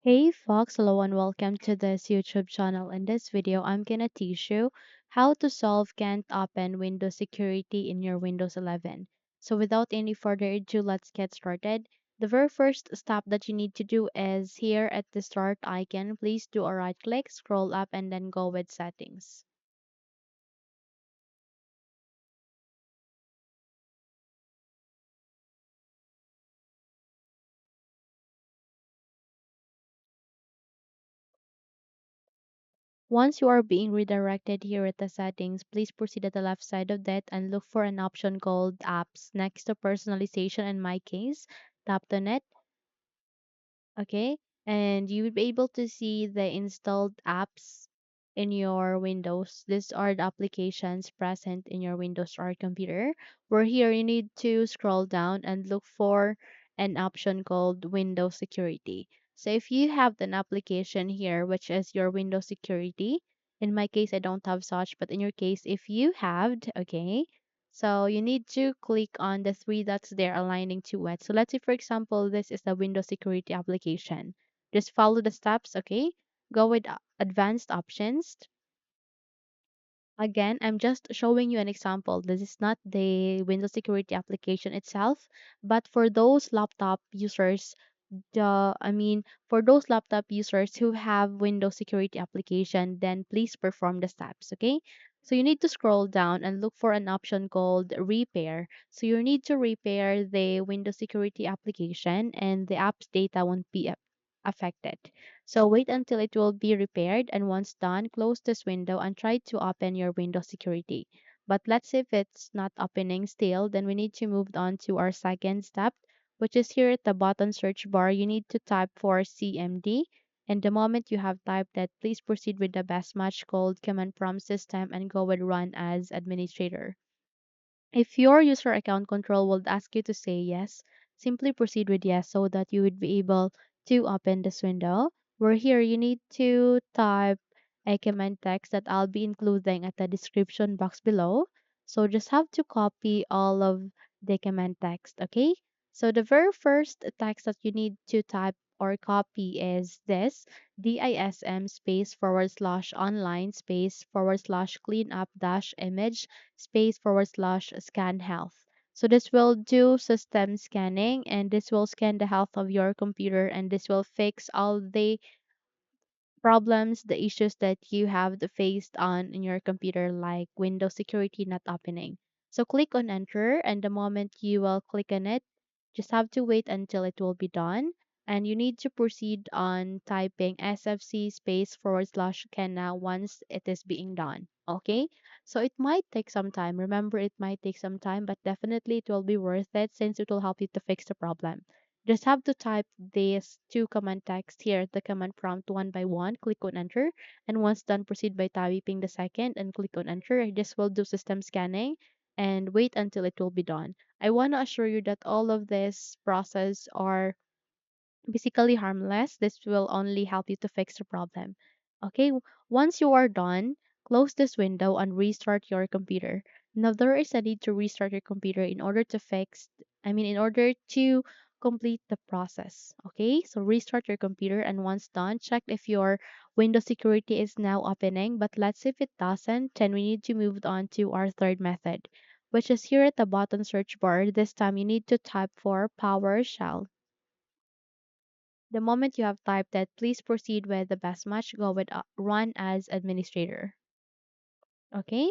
Hey folks, hello and welcome to this YouTube channel. In this video, I'm gonna teach you how to solve can't open Windows security in your Windows 11. So without any further ado, let's get started. The very first step that you need to do is here at the start icon, please do a right click, scroll up and then go with settings. Once you are being redirected here at the settings, please proceed to the left side of that and look for an option called apps next to personalization in my case. Tap on it, okay? And you will be able to see the installed apps in your Windows. These are the applications present in your Windows or computer. Where here you need to scroll down and look for an option called Windows Security. So if you have an application here, which is your Windows Security, in my case, I don't have such, but in your case, if you have, okay, so you need to click on the three dots there aligning to it. So let's say, for example, this is the Windows Security application. Just follow the steps, okay? Go with advanced options. Again, I'm just showing you an example. This is not the Windows Security application itself, but for those laptop users, for those laptop users who have Windows Security application, then please perform the steps, okay? So you need to scroll down and look for an option called repair. So you need to repair the Windows Security application and the app's data won't be affected. So wait until it will be repaired, and once done, close this window and try to open your Windows Security. But let's say if it's not opening still, then we need to move on to our second step, which is here at the bottom search bar. You need to type for CMD. And the moment you have typed that, please proceed with the best match called command prompt system and go with run as administrator. If your user account control will ask you to say yes, simply proceed with yes so that you would be able to open this window. Where here you need to type a command text that I'll be including at the description box below. So just have to copy all of the command text, okay? So the very first text that you need to type or copy is this DISM space forward slash online space forward slash cleanup dash image space forward slash scan health. So this will do system scanning and this will scan the health of your computer and this will fix all the problems, the issues that you have faced on in your computer, like Windows security not opening. So click on enter, and the moment you will click on it, just have to wait until it will be done. And you need to proceed on typing sfc space forward slash Kenna once it is being done. Okay, so it might take some time. Remember, it might take some time, but definitely it will be worth it since it will help you to fix the problem. Just have to type these two command text here, the command prompt one by one, click on enter, and once done, proceed by typing the second and click on enter. This will do system scanning and wait until it will be done. I want to assure you that all of this process are basically harmless. This will only help you to fix the problem. Okay, once you are done, close this window and restart your computer. Now there is a need to restart your computer in order to in order to complete the process. Okay, so restart your computer and once done, check if your Windows security is now opening. But let's see if it doesn't, then we need to move on to our third method, which is here at the bottom search bar. This time you need to type for PowerShell. The moment you have typed that, please proceed with the best match. Go with run as administrator. Okay?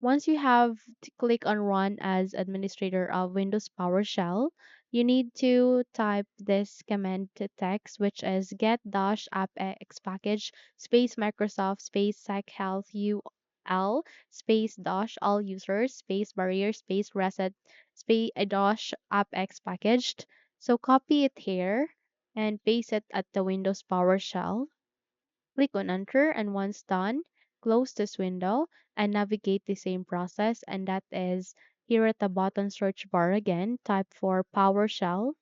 Once you have to click on run as administrator of Windows PowerShell, you need to type this command to text, which is get-appxPackage space Microsoft space SecHealthUl space dash AllUsers space barrier space reset space dash AppXPackaged. So copy it here and paste it at the Windows PowerShell. Click on enter and once done, close this window and navigate the same process, and that is here at the bottom search bar again, type for PowerShell.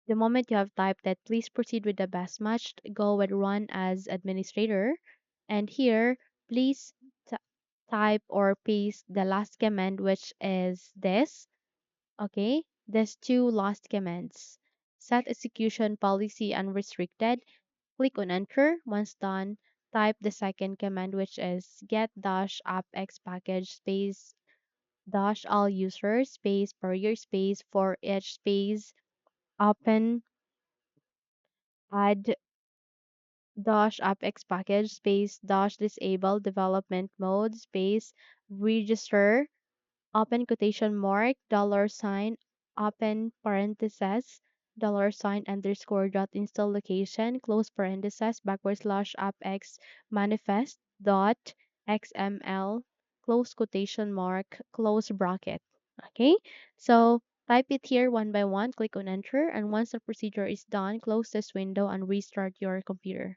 The moment you have typed that, please proceed with the best match, go with run as administrator, and here please t- type or paste the last command, which is this. Okay, there's two last commands. Set Execution Policy Unrestricted. Click on Enter. Once done, type the second command, which is get-appxPackage space dash AllUsers space per year space for each space open add dash AppXPackage space dash disable development mode space register open quotation mark dollar sign open parentheses dollar sign underscore dot install location close parentheses backward slash appx manifest dot xml close quotation mark close bracket. Okay, so type it here one by one, click on enter, and once the procedure is done, close this window and restart your computer.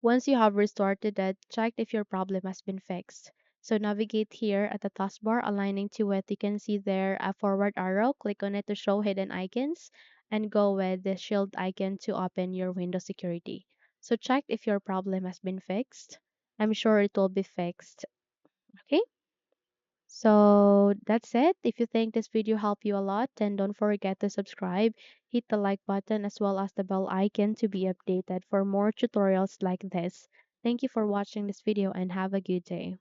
Once you have restarted it, check if your problem has been fixed. So navigate here at the taskbar, aligning to it. You can see there a forward arrow. Click on it to show hidden icons and go with the shield icon to open your Windows security. So check if your problem has been fixed. I'm sure it will be fixed. Okay. So that's it. If you think this video helped you a lot, then don't forget to subscribe, hit the like button as well as the bell icon to be updated for more tutorials like this. Thank you for watching this video and have a good day.